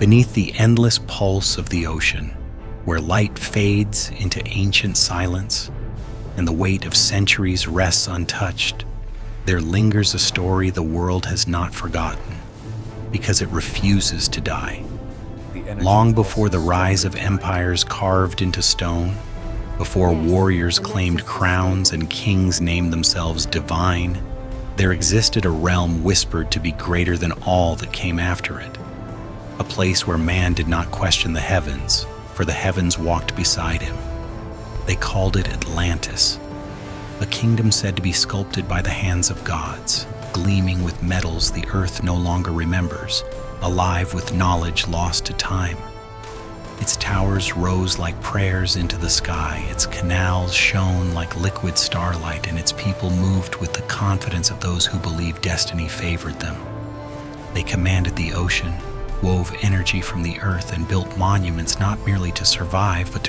Beneath the endless pulse of the ocean, where light fades into ancient silence and the weight of centuries rests untouched, there lingers a story the world has not forgotten because it refuses to die. Long before the rise of empires carved into stone, before warriors claimed crowns and kings named themselves divine, there existed a realm whispered to be greater than all that came after it. A place where man did not question the heavens, for the heavens walked beside him. They called it Atlantis, a kingdom said to be sculpted by the hands of gods, gleaming with metals the earth no longer remembers, alive with knowledge lost to time. Its towers rose like prayers into the sky, its canals shone like liquid starlight, and its people moved with the confidence of those who believed destiny favored them. They commanded the ocean, wove energy from the earth, and built monuments not merely to survive, but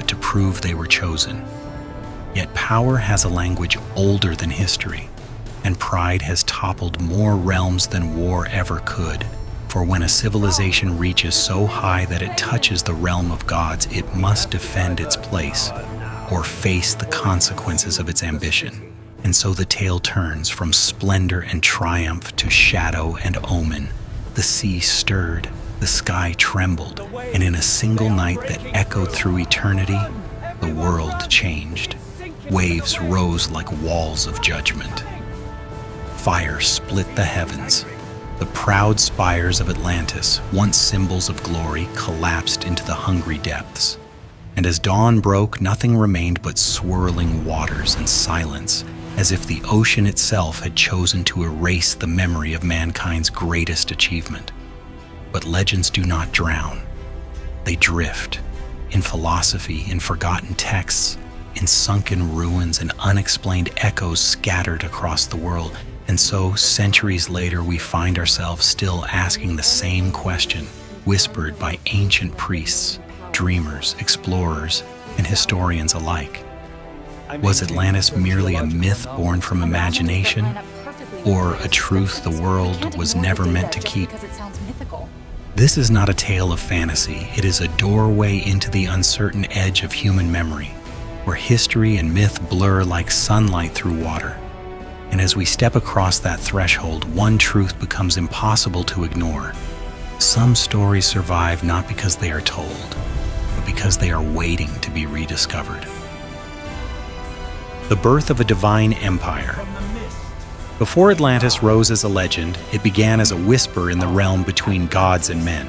to prove they were chosen. Yet power has a language older than history, and pride has toppled more realms than war ever could. For when a civilization reaches so high that it touches the realm of gods, it must defend its place or face the consequences of its ambition. And so the tale turns from splendor and triumph to shadow and omen. The sea stirred, the sky trembled, and in a single night that echoed through eternity, the world changed. Waves rose like walls of judgment. Fire split the heavens. The proud spires of Atlantis, once symbols of glory, collapsed into the hungry depths. And as dawn broke, nothing remained but swirling waters and silence, as if the ocean itself had chosen to erase the memory of mankind's greatest achievement. But legends do not drown. They drift. In philosophy, in forgotten texts, in sunken ruins and unexplained echoes scattered across the world. And so, centuries later, we find ourselves still asking the same question, whispered by ancient priests, dreamers, explorers, and historians alike. Was Atlantis merely a myth born from imagination, or a truth the world was never meant to keep? This is not a tale of fantasy. It is a doorway into the uncertain edge of human memory, where history and myth blur like sunlight through water. And as we step across that threshold, one truth becomes impossible to ignore. Some stories survive not because they are told, but because they are waiting to be rediscovered. The birth of a divine empire. Before Atlantis rose as a legend, it began as a whisper in the realm between gods and men,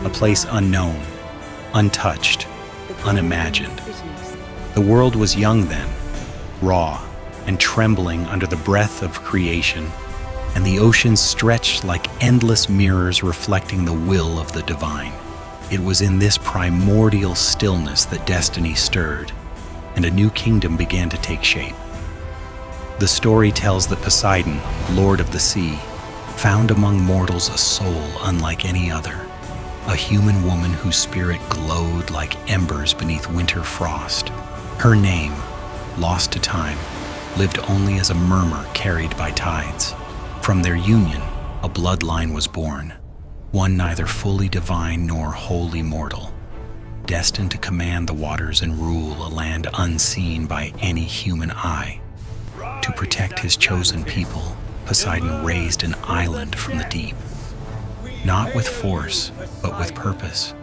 a place unknown, untouched, unimagined. The world was young then, raw, and trembling under the breath of creation, and the oceans stretched like endless mirrors reflecting the will of the divine. It was in this primordial stillness that destiny stirred, and a new kingdom began to take shape. The story tells that Poseidon, lord of the sea, found among mortals a soul unlike any other, a human woman whose spirit glowed like embers beneath winter frost. Her name, lost to time, lived only as a murmur carried by tides. From their union, a bloodline was born, one neither fully divine nor wholly mortal, destined to command the waters and rule a land unseen by any human eye. To protect his chosen people, Poseidon raised an island from the deep, not with force, but with purpose.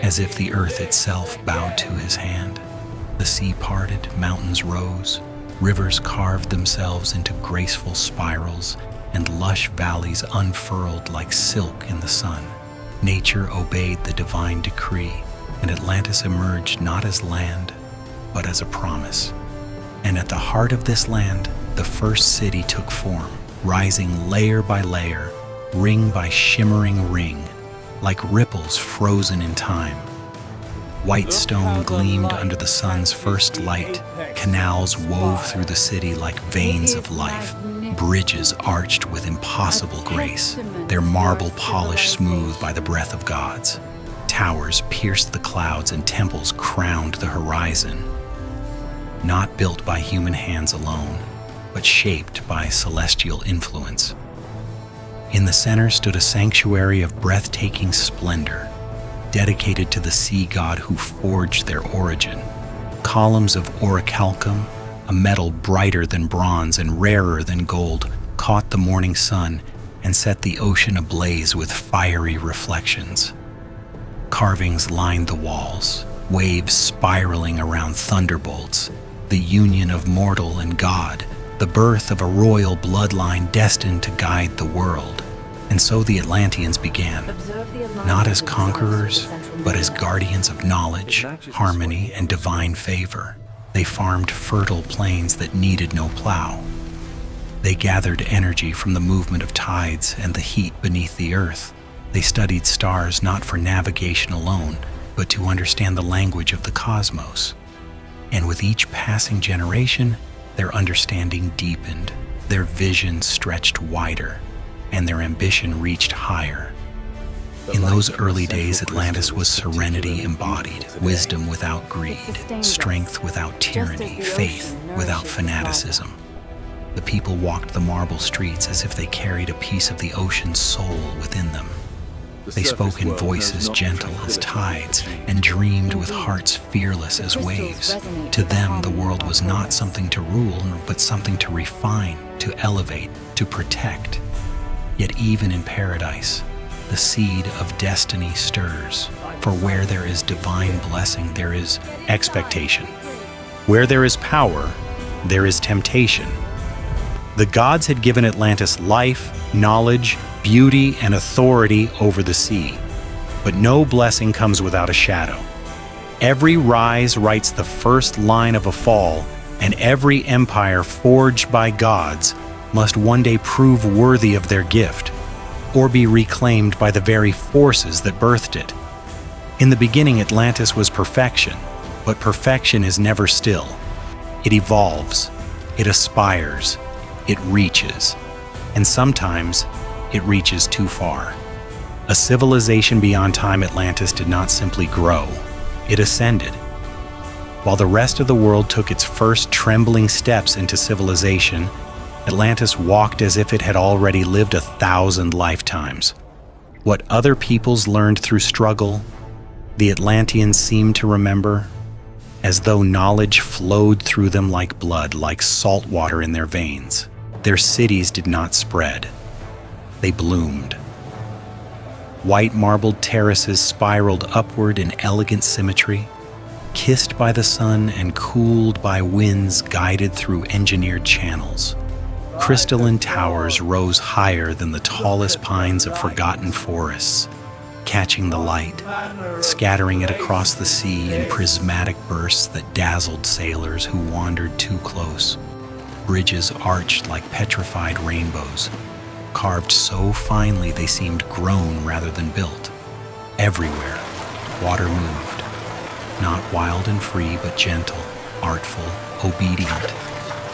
As if the earth itself bowed to his hand, the sea parted, mountains rose, rivers carved themselves into graceful spirals, and lush valleys unfurled like silk in the sun. Nature obeyed the divine decree, and Atlantis emerged not as land, but as a promise. And at the heart of this land, the first city took form, rising layer by layer, ring by shimmering ring, like ripples frozen in time. White stone gleamed under the sun's first light. Canals wove through the city like veins of life. Bridges arched with impossible grace, their marble polish smooth by the breath of gods. Towers pierced the clouds and temples crowned the horizon. Not built by human hands alone, but shaped by celestial influence. In the center stood a sanctuary of breathtaking splendor, dedicated to the sea god who forged their origin. Columns of orichalcum, a metal brighter than bronze and rarer than gold, caught the morning sun and set the ocean ablaze with fiery reflections. Carvings lined the walls, waves spiraling around thunderbolts, the union of mortal and god, the birth of a royal bloodline destined to guide the world. And so the Atlanteans began, not as conquerors, but as guardians of knowledge, harmony, and divine favor. They farmed fertile plains that needed no plow. They gathered energy from the movement of tides and the heat beneath the earth. They studied stars not for navigation alone, but to understand the language of the cosmos. And with each passing generation, their understanding deepened, their vision stretched wider, and their ambition reached higher. In those early days, Atlantis was serenity embodied, wisdom without greed, strength without tyranny, faith without fanaticism. The people walked the marble streets as if they carried a piece of the ocean's soul within them. They spoke in voices gentle as tides and dreamed with hearts fearless as waves. To them, the world was not something to rule, but something to refine, to elevate, to protect. Yet even in paradise, the seed of destiny stirs. For where there is divine blessing, there is expectation. Where there is power, there is temptation. The gods had given Atlantis life, knowledge, beauty, and authority over the sea. But no blessing comes without a shadow. Every rise writes the first line of a fall, and every empire forged by gods must one day prove worthy of their gift, or be reclaimed by the very forces that birthed it. In the beginning, Atlantis was perfection, but perfection is never still. It evolves, it aspires, it reaches, and sometimes it reaches too far. A civilization beyond time, Atlantis did not simply grow, it ascended. While the rest of the world took its first trembling steps into civilization, Atlantis walked as if it had already lived 1,000 lifetimes. What other peoples learned through struggle, the Atlanteans seemed to remember, as though knowledge flowed through them like blood, like salt water in their veins. Their cities did not spread. They bloomed. White marbled terraces spiraled upward in elegant symmetry, kissed by the sun and cooled by winds guided through engineered channels. Crystalline towers rose higher than the tallest pines of forgotten forests, catching the light, scattering it across the sea in prismatic bursts that dazzled sailors who wandered too close. Bridges arched like petrified rainbows, carved so finely they seemed grown rather than built. Everywhere, water moved, not wild and free, but gentle, artful, obedient,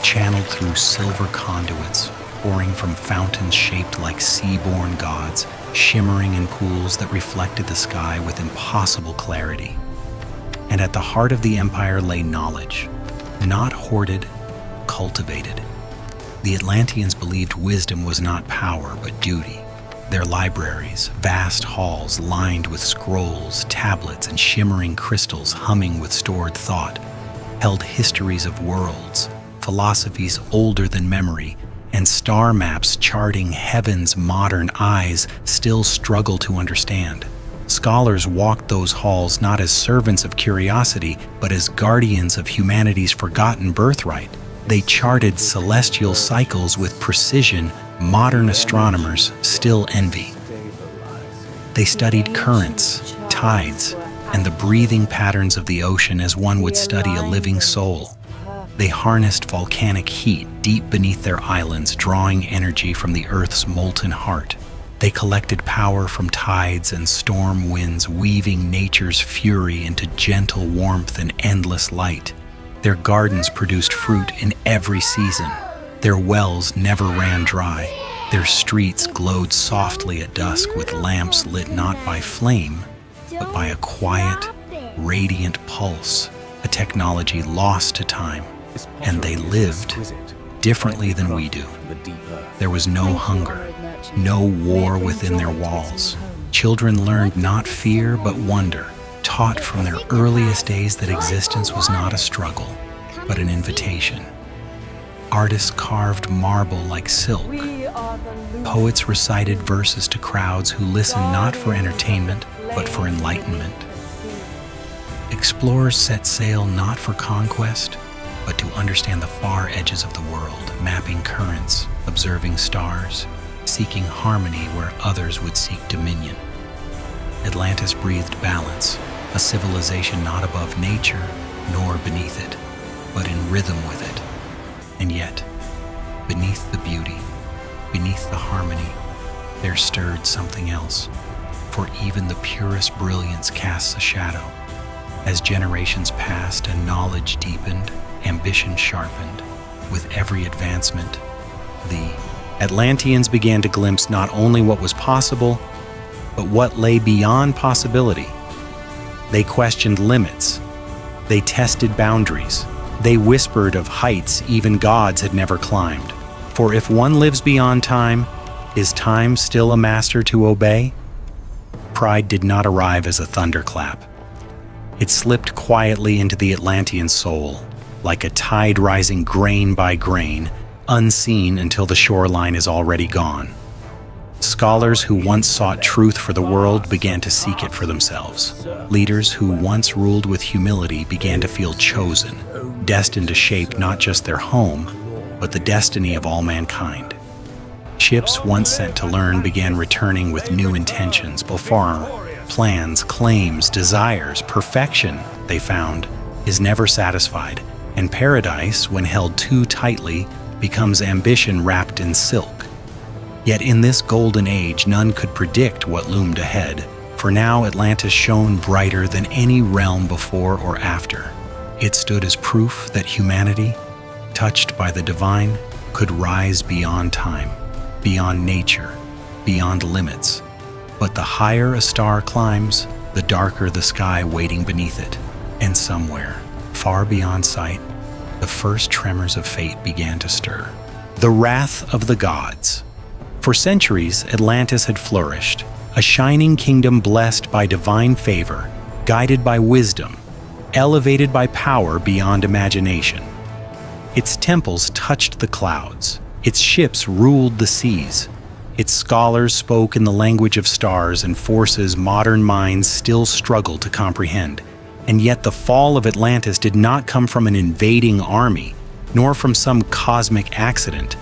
channeled through silver conduits, pouring from fountains shaped like sea-born gods, shimmering in pools that reflected the sky with impossible clarity. And at the heart of the empire lay knowledge, not hoarded, cultivated. The Atlanteans believed wisdom was not power, but duty. Their libraries, vast halls lined with scrolls, tablets, and shimmering crystals humming with stored thought, held histories of worlds, philosophies older than memory, and star maps charting heavens modern eyes still struggle to understand. Scholars walked those halls not as servants of curiosity, but as guardians of humanity's forgotten birthright. They charted celestial cycles with precision modern astronomers still envy. They studied currents, tides, and the breathing patterns of the ocean as one would study a living soul. They harnessed volcanic heat deep beneath their islands, drawing energy from the Earth's molten heart. They collected power from tides and storm winds, weaving nature's fury into gentle warmth and endless light. Their gardens produced fruit in every season. Their wells never ran dry. Their streets glowed softly at dusk with lamps lit not by flame, but by a quiet, radiant pulse, a technology lost to time. And they lived differently than we do. There was no hunger, no war within their walls. Children learned not fear but wonder, taught from their earliest days that existence was not a struggle, but an invitation. Artists carved marble like silk. Poets recited verses to crowds who listened not for entertainment, but for enlightenment. Explorers set sail not for conquest, but to understand the far edges of the world, mapping currents, observing stars, seeking harmony where others would seek dominion. Atlantis breathed balance, a civilization not above nature nor beneath it, but in rhythm with it. And yet, beneath the beauty, beneath the harmony, there stirred something else, for even the purest brilliance casts a shadow. As generations passed and knowledge deepened, ambition sharpened, with every advancement, the Atlanteans began to glimpse not only what was possible, but what lay beyond possibility. They questioned limits. They tested boundaries. They whispered of heights even gods had never climbed. For if one lives beyond time, is time still a master to obey? Pride did not arrive as a thunderclap. It slipped quietly into the Atlantean soul, like a tide rising grain by grain, unseen until the shoreline is already gone. Scholars who once sought truth for the world began to seek it for themselves. Leaders who once ruled with humility began to feel chosen, destined to shape not just their home, but the destiny of all mankind. Ships once sent to learn began returning with new intentions before plans, claims, desires, perfection, they found, is never satisfied, and paradise, when held too tightly, becomes ambition wrapped in silk. Yet in this golden age, none could predict what loomed ahead, for now Atlantis shone brighter than any realm before or after. It stood as proof that humanity, touched by the divine, could rise beyond time, beyond nature, beyond limits. But the higher a star climbs, the darker the sky waiting beneath it, and somewhere, far beyond sight, the first tremors of fate began to stir. The wrath of the gods. For centuries, Atlantis had flourished, a shining kingdom blessed by divine favor, guided by wisdom, elevated by power beyond imagination. Its temples touched the clouds, its ships ruled the seas, its scholars spoke in the language of stars and forces modern minds still struggle to comprehend. And yet the fall of Atlantis did not come from an invading army, nor from some cosmic accident.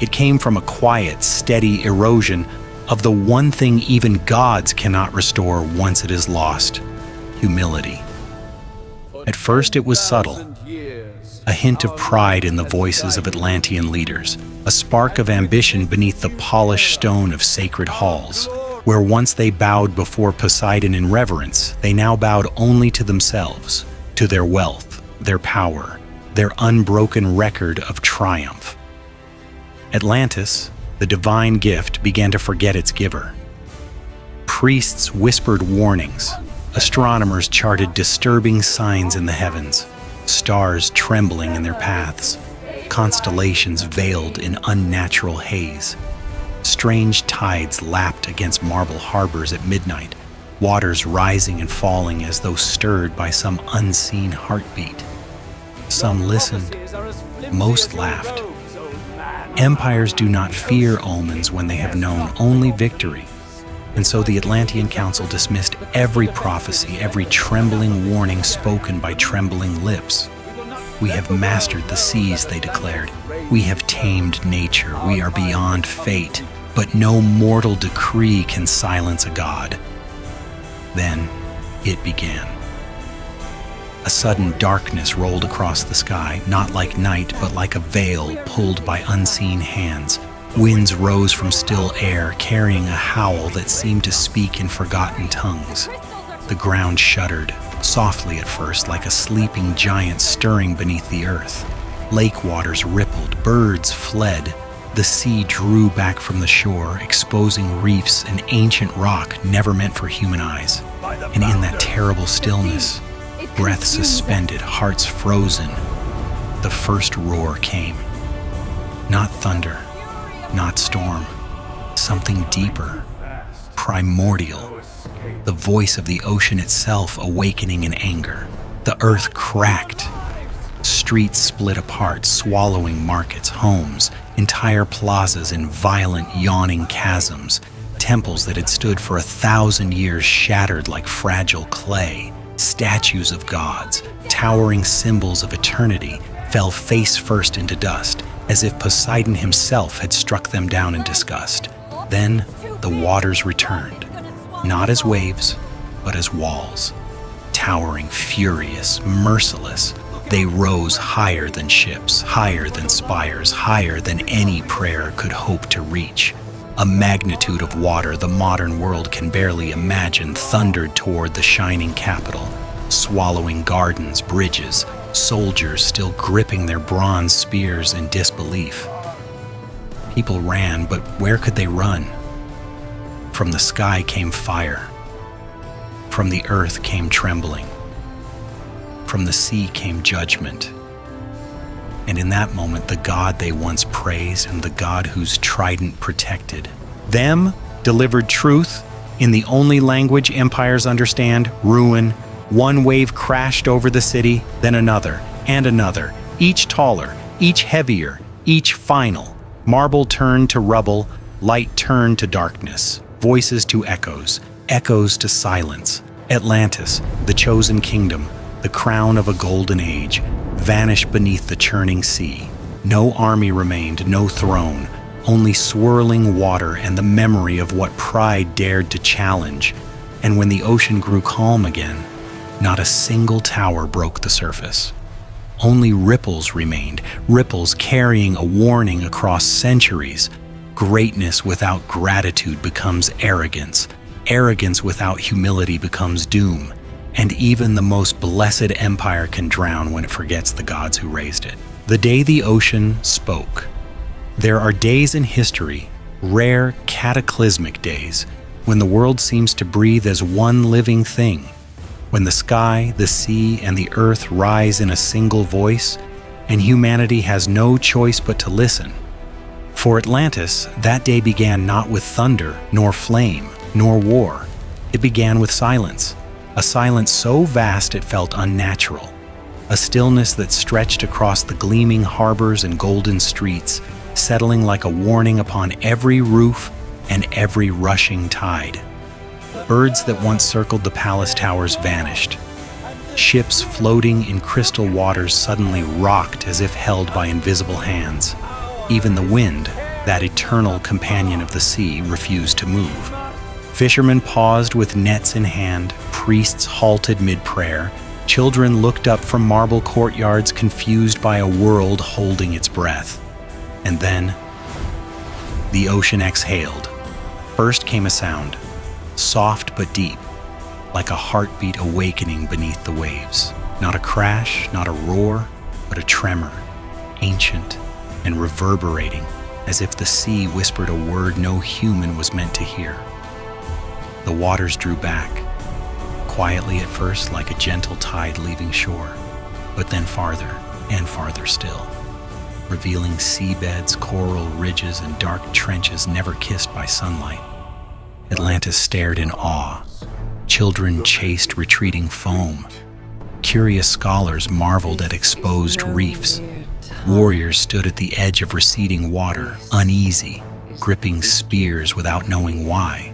It came from a quiet, steady erosion of the one thing even gods cannot restore once it is lost: humility. At first it was subtle, a hint of pride in the voices of Atlantean leaders, a spark of ambition beneath the polished stone of sacred halls. Where once they bowed before Poseidon in reverence, they now bowed only to themselves, to their wealth, their power, their unbroken record of triumph. Atlantis, the divine gift, began to forget its giver. Priests whispered warnings. Astronomers charted disturbing signs in the heavens, stars trembling in their paths, constellations veiled in unnatural haze. Strange tides lapped against marble harbors at midnight, waters rising and falling as though stirred by some unseen heartbeat. Some listened, most laughed. Empires do not fear omens when they have known only victory. And so the Atlantean Council dismissed every prophecy, every trembling warning spoken by trembling lips. We have mastered the seas, they declared. We have tamed nature. We are beyond fate. But no mortal decree can silence a god. Then it began. A sudden darkness rolled across the sky, not like night, but like a veil pulled by unseen hands. Winds rose from still air, carrying a howl that seemed to speak in forgotten tongues. The ground shuddered, softly at first, like a sleeping giant stirring beneath the earth. Lake waters rippled, birds fled. The sea drew back from the shore, exposing reefs and ancient rock never meant for human eyes. And in that terrible stillness, breath suspended, hearts frozen, the first roar came. Not thunder, not storm, something deeper, primordial, the voice of the ocean itself awakening in anger. The earth cracked. Streets split apart, swallowing markets, homes, entire plazas in violent, yawning chasms. Temples that had stood for 1,000 years shattered like fragile clay. Statues of gods, towering symbols of eternity, fell face first into dust, as if Poseidon himself had struck them down in disgust. Then the waters returned, not as waves, but as walls. Towering, furious, merciless, they rose higher than ships, higher than spires, higher than any prayer could hope to reach. A magnitude of water the modern world can barely imagine thundered toward the shining capital, swallowing gardens, bridges, soldiers still gripping their bronze spears in disbelief. People ran, but where could they run? From the sky came fire. From the earth came trembling. From the sea came judgment. And in that moment, the God they once praised and the God whose trident protected them delivered truth in the only language empires understand, ruin. One wave crashed over the city, then another, and another, each taller, each heavier, each final. Marble turned to rubble, light turned to darkness, voices to echoes, echoes to silence. Atlantis, the chosen kingdom, the crown of a golden age, vanished beneath the churning sea. No army remained, no throne, only swirling water and the memory of what pride dared to challenge. And when the ocean grew calm again, not a single tower broke the surface. Only ripples remained, ripples carrying a warning across centuries. Greatness without gratitude becomes arrogance. Arrogance without humility becomes doom. And even the most blessed empire can drown when it forgets the gods who raised it. The day the ocean spoke. There are days in history, rare cataclysmic days, when the world seems to breathe as one living thing, when the sky, the sea, and the earth rise in a single voice, and humanity has no choice but to listen. For Atlantis, that day began not with thunder, nor flame, nor war. It began with silence. A silence so vast it felt unnatural, a stillness that stretched across the gleaming harbors and golden streets, settling like a warning upon every roof and every rushing tide. Birds that once circled the palace towers vanished. Ships floating in crystal waters suddenly rocked as if held by invisible hands. Even the wind, that eternal companion of the sea, refused to move. Fishermen paused with nets in hand, priests halted mid-prayer, children looked up from marble courtyards confused by a world holding its breath. And then, the ocean exhaled. First came a sound, soft but deep, like a heartbeat awakening beneath the waves. Not a crash, not a roar, but a tremor, ancient and reverberating, as if the sea whispered a word no human was meant to hear. The waters drew back, quietly at first like a gentle tide leaving shore, but then farther and farther still, revealing seabeds, coral ridges, and dark trenches never kissed by sunlight. Atlantis stared in awe. Children chased retreating foam. Curious scholars marveled at exposed reefs. Warriors stood at the edge of receding water, uneasy, gripping spears without knowing why.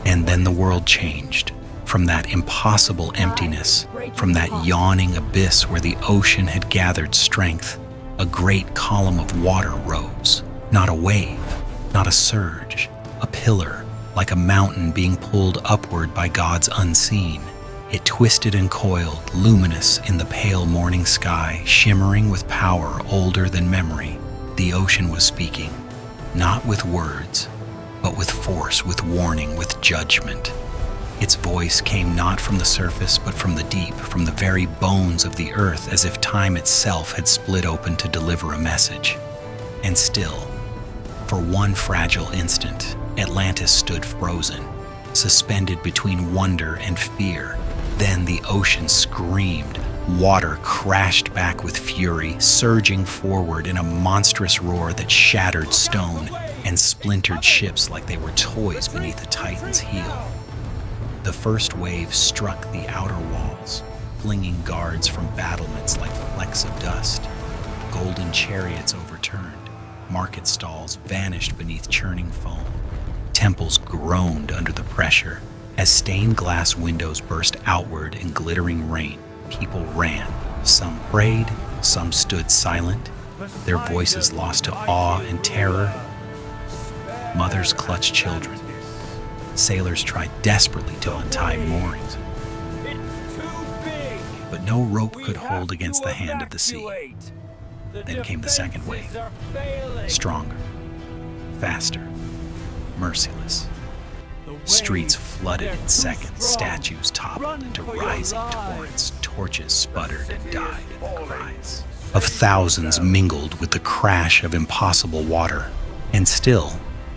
And then the world changed. From that impossible emptiness, from that yawning abyss where the ocean had gathered strength, a great column of water rose. Not a wave, not a surge, a pillar, like a mountain being pulled upward by gods unseen. It twisted and coiled, luminous in the pale morning sky, shimmering with power older than memory. The ocean was speaking, not with words, but with force, with warning, with judgment. Its voice came not from the surface, but from the deep, from the very bones of the earth, as if time itself had split open to deliver a message. And still, for one fragile instant, Atlantis stood frozen, suspended between wonder and fear. Then the ocean screamed. Water crashed back with fury, surging forward in a monstrous roar that shattered stone. and splintered ships like they were toys beneath a titan's heel. The first wave struck the outer walls, flinging guards from battlements like flecks of dust. Golden chariots overturned, market stalls vanished beneath churning foam. Temples groaned under the pressure. As stained glass windows burst outward in glittering rain, people ran. Some prayed, some stood silent, their voices lost to awe and terror. Mothers clutched children. Sailors tried desperately to untie moorings. But no rope could hold against the hand of the sea. Then came the second wave, stronger, faster, merciless. Streets flooded in seconds, statues toppled into rising torrents, torches sputtered and died in the cries of thousands mingled with the crash of impossible water. And still,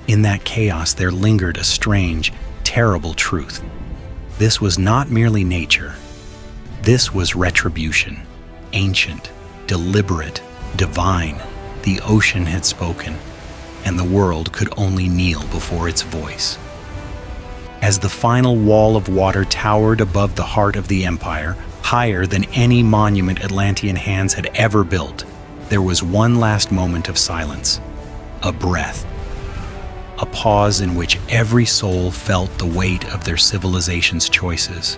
in that chaos there lingered a strange, terrible truth. This was not merely nature. This was retribution, ancient, deliberate, divine. The ocean had spoken, and the world could only kneel before its voice. As the final wall of water towered above the heart of the empire, higher than any monument Atlantean hands had ever built, there was one last moment of silence, a breath, a pause in which every soul felt the weight of their civilization's choices.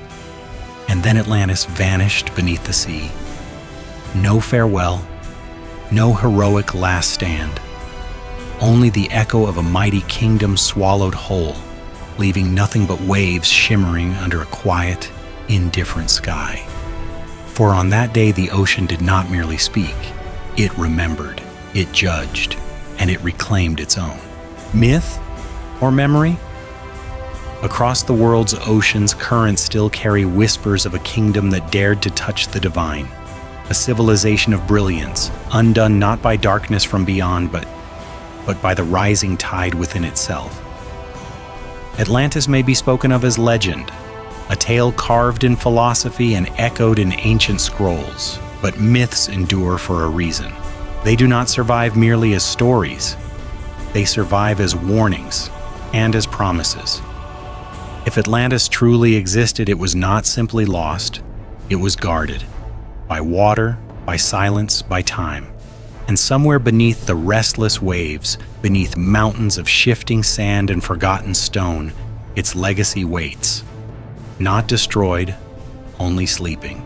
And then Atlantis vanished beneath the sea. No farewell, no heroic last stand, only the echo of a mighty kingdom swallowed whole, leaving nothing but waves shimmering under a quiet, indifferent sky. For on that day the ocean did not merely speak, it remembered, it judged, and it reclaimed its own. Myth or memory? Across the world's oceans, currents still carry whispers of a kingdom that dared to touch the divine, a civilization of brilliance, undone not by darkness from beyond, but by the rising tide within itself. Atlantis may be spoken of as legend, a tale carved in philosophy and echoed in ancient scrolls, but myths endure for a reason. They do not survive merely as stories. They survive as warnings and as promises. If Atlantis truly existed, it was not simply lost, it was guarded. By water, by silence, by time. And somewhere beneath the restless waves, beneath mountains of shifting sand and forgotten stone, its legacy waits. Not destroyed, only sleeping.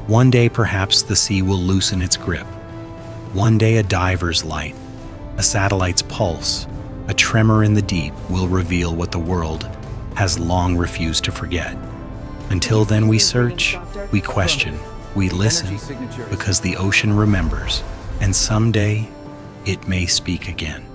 One day perhaps the sea will loosen its grip. One day a diver's light, a satellite's pulse, a tremor in the deep will reveal what the world has long refused to forget. Until then we search, we question, we listen, because the ocean remembers, and someday it may speak again.